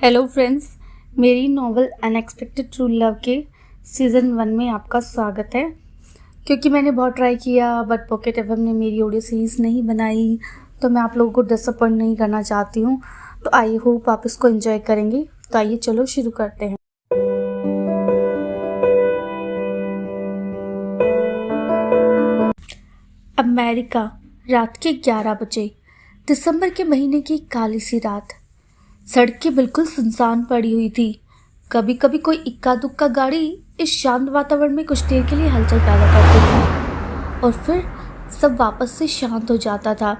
Hello friends, मेरी novel unexpected true love के season 1 में आपका स्वागत है। क्योंकि मैंने बहुत ट्राई किया बट पॉकेट एफएम ने मेरी ऑडियो सीरीज़ नहीं बनाई, तो मैं आप लोगों को डिसअपॉइंट नहीं करना चाहती हूँ। तो आई होप आप इसको एंजॉय करेंगे। तो आइए चलो शुरू करते हैं। अमेरिका, रात के 11 बजे, दिसंबर के महीने की काली सी रात। सड़कें बिल्कुल सुनसान पड़ी हुई थी। कभी कभी कोई इक्का दुक्का गाड़ी इस शांत वातावरण में कुछ देर के लिए हलचल पैदा करती थी और फिर सब वापस से शांत हो जाता था।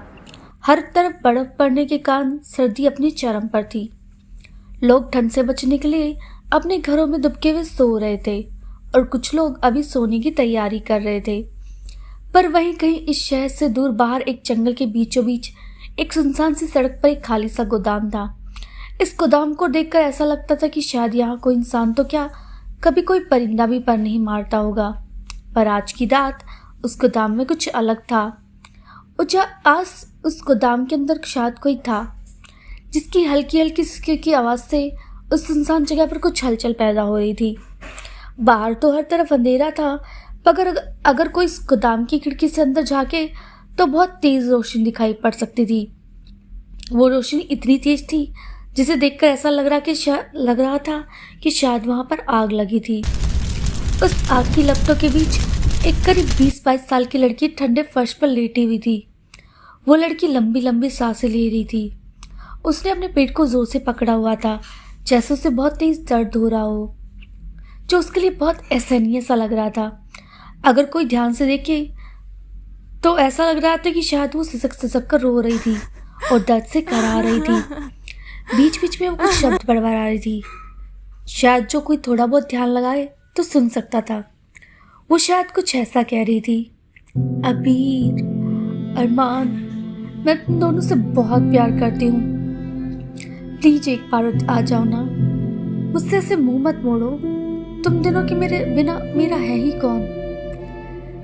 हर तरफ बर्फ पड़ने के कारण सर्दी अपनी चरम पर थी। लोग ठंड से बचने के लिए अपने घरों में दुबके हुए सो रहे थे और कुछ लोग अभी सोने की तैयारी कर रहे थे। पर वहीं कहीं इस शहर से दूर बाहर एक जंगल के बीचों बीच एक सुनसान सी सड़क पर एक खाली सा गोदाम था। इस गोदाम को देखकर ऐसा लगता था कि शायद यहाँ कोई इंसान तो क्या, कभी कोई परिंदा भी पर नहीं मारता होगा। पर आज की रात उस गोदाम में कुछ अलग था। आज उस गोदाम के अंदर शायद कोई था जिसकी हल्की हल्की सिसकी की आवाज़ से उस सुनसान जगह पर कुछ हलचल पैदा हो रही थी। बाहर तो हर तरफ अंधेरा था, मगर अगर कोई इस गोदाम की खिड़की से अंदर झांके तो बहुत तेज रोशनी दिखाई पड़ सकती थी। वो रोशनी इतनी तेज थी जिसे देखकर ऐसा लग रहा था कि शायद वहां पर आग लगी थी। उस आग की लपटों के बीच एक करीब 20-22 साल की लड़की ठंडे फर्श पर लेटी हुई थी। वो लड़की लंबी लंबी सांसें ले रही थी। उसने अपने पेट को जोर से पकड़ा हुआ था, जैसे उसे बहुत तेज दर्द हो रहा हो, जो उसके लिए बहुत असहनीय सा लग रहा था। अगर कोई ध्यान से देखे तो ऐसा लग रहा था कि शायद वो सिसक सिसक कर रो रही थी और दर्द से कराह रही थी। बीच बीच में वो कुछ शब्द बड़बड़ा रही थी, शायद जो कोई थोड़ा बहुत ध्यान लगाए तो सुन सकता था। वो शायद कुछ ऐसा कह रही थी, अबीर, अरमान, मैं तुम दोनों से बहुत प्यार करती हूँ, प्लीज एक बार आ जाओ ना, मुझसे ऐसे मुंह मत मोड़ो, तुम दिनों के मेरे बिना मेरा है ही कौन।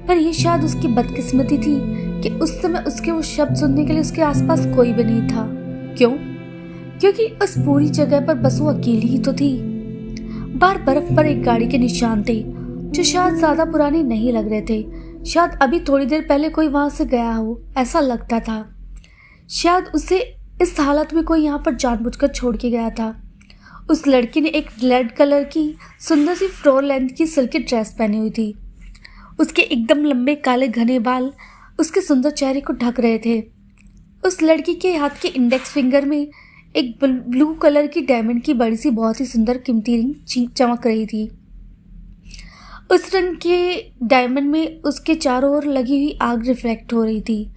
पर यह शायद उसकी बदकिस्मती थी कि उस समय उसके वो शब्द सुनने के लिए उसके आसपास कोई भी नहीं था। क्यों? क्योंकि उस पूरी जगह पर बस वो अकेली ही तो थी। बाहर बर्फ पर एक गाड़ी के निशान थे जो शायद ज्यादा पुराने नहीं लग रहे थे। शायद अभी थोड़ी देर पहले कोई वहां से गया हो, ऐसा लगता था। शायद उसे इस हालत में कोई यहाँ पर जानबूझकर छोड़ के गया था। उस लड़की ने एक रेड कलर की सुंदर सी फ्लोर लेंथ की सिल्की ड्रेस पहनी हुई थी। उसके एकदम लंबे काले घने बाल उसके सुंदर चेहरे को ढक रहे थे। उस लड़की के हाथ के इंडेक्स फिंगर में एक ब्लू कलर की डायमंड की बड़ी सी बहुत ही सुंदर कीमती रिंग चमक रही थी। उस रंग के डायमंड में उसके चारों ओर लगी हुई आग रिफ्लेक्ट हो रही थी।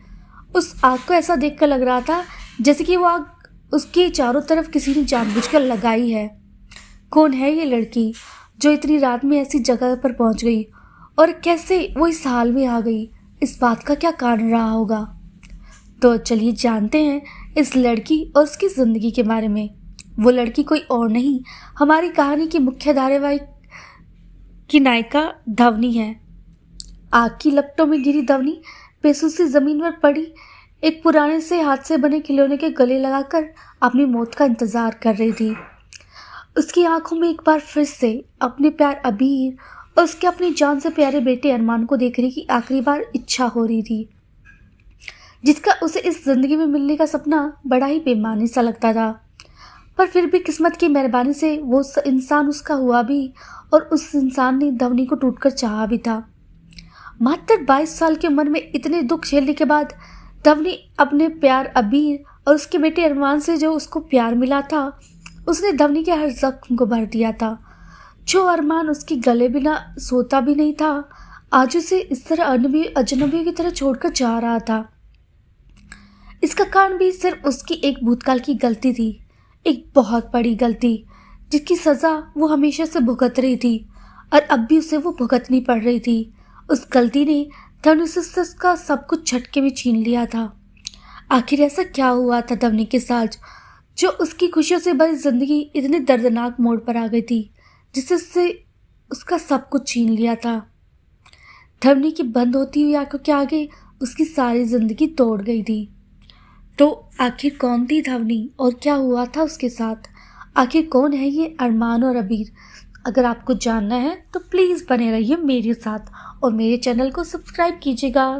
उस आग को ऐसा देखकर लग रहा था जैसे कि वो आग उसके चारों तरफ किसी ने जानबूझकर लगाई है। कौन है ये लड़की जो इतनी रात में ऐसी जगह पर पहुंच गई, और कैसे वो इस हाल में आ गई? इस बात का क्या कारण रहा होगा? तो चलिए जानते हैं इस लड़की और उसकी ज़िंदगी के बारे में। वो लड़की कोई और नहीं, हमारी कहानी की मुख्य धारावाहिक की नायिका धवनी है। आग की लपटों में घिरी धवनी बेसुसी ज़मीन पर पड़ी एक पुराने से हाथ से बने खिलौने के गले लगाकर अपनी मौत का इंतज़ार कर रही थी। उसकी आंखों में एक बार फिर से अपने प्यार अबीर और उसके अपनी जान से प्यारे बेटे अरमान को देखने की आखिरी बार इच्छा हो रही थी, जिसका उसे इस जिंदगी में मिलने का सपना बड़ा ही बेमानी सा लगता था। पर फिर भी किस्मत की मेहरबानी से वो इंसान उसका हुआ भी, और उस इंसान ने धवनी को टूटकर चाहा भी था। मात्र 22 साल की उम्र में इतने दुख झेलने के बाद धवनी अपने प्यार अबीर और उसके बेटे अरमान से जो उसको प्यार मिला था, उसने धवनी के हर जख्म को भर दिया था। जो अरमान उसके गले बिना सोता भी नहीं था, आज उसे इस तरह अजनबी की तरह छोड़कर जा रहा था। इसका कारण भी सिर्फ उसकी एक भूतकाल की गलती थी, एक बहुत बड़ी गलती जिसकी सज़ा वो हमेशा से भुगत रही थी, और अब भी उसे वो भुगतनी पड़ रही थी। उस गलती ने धवनी से उसका सब कुछ झटके में छीन लिया था। आखिर ऐसा क्या हुआ था धवनी के साथ जो उसकी खुशियों से भरी जिंदगी इतने दर्दनाक मोड़ पर आ गई थी, जिससे उससे उसका सब कुछ छीन लिया था। धवनी की बंद होती हुई आंखों के आगे उसकी सारी जिंदगी तोड़ गई थी। तो आखिर कौन थी धवनी और क्या हुआ था उसके साथ? आखिर कौन है ये अरमान और अबीर? अगर आपको जानना है तो प्लीज़ बने रहिए मेरे साथ और मेरे चैनल को सब्सक्राइब कीजिएगा।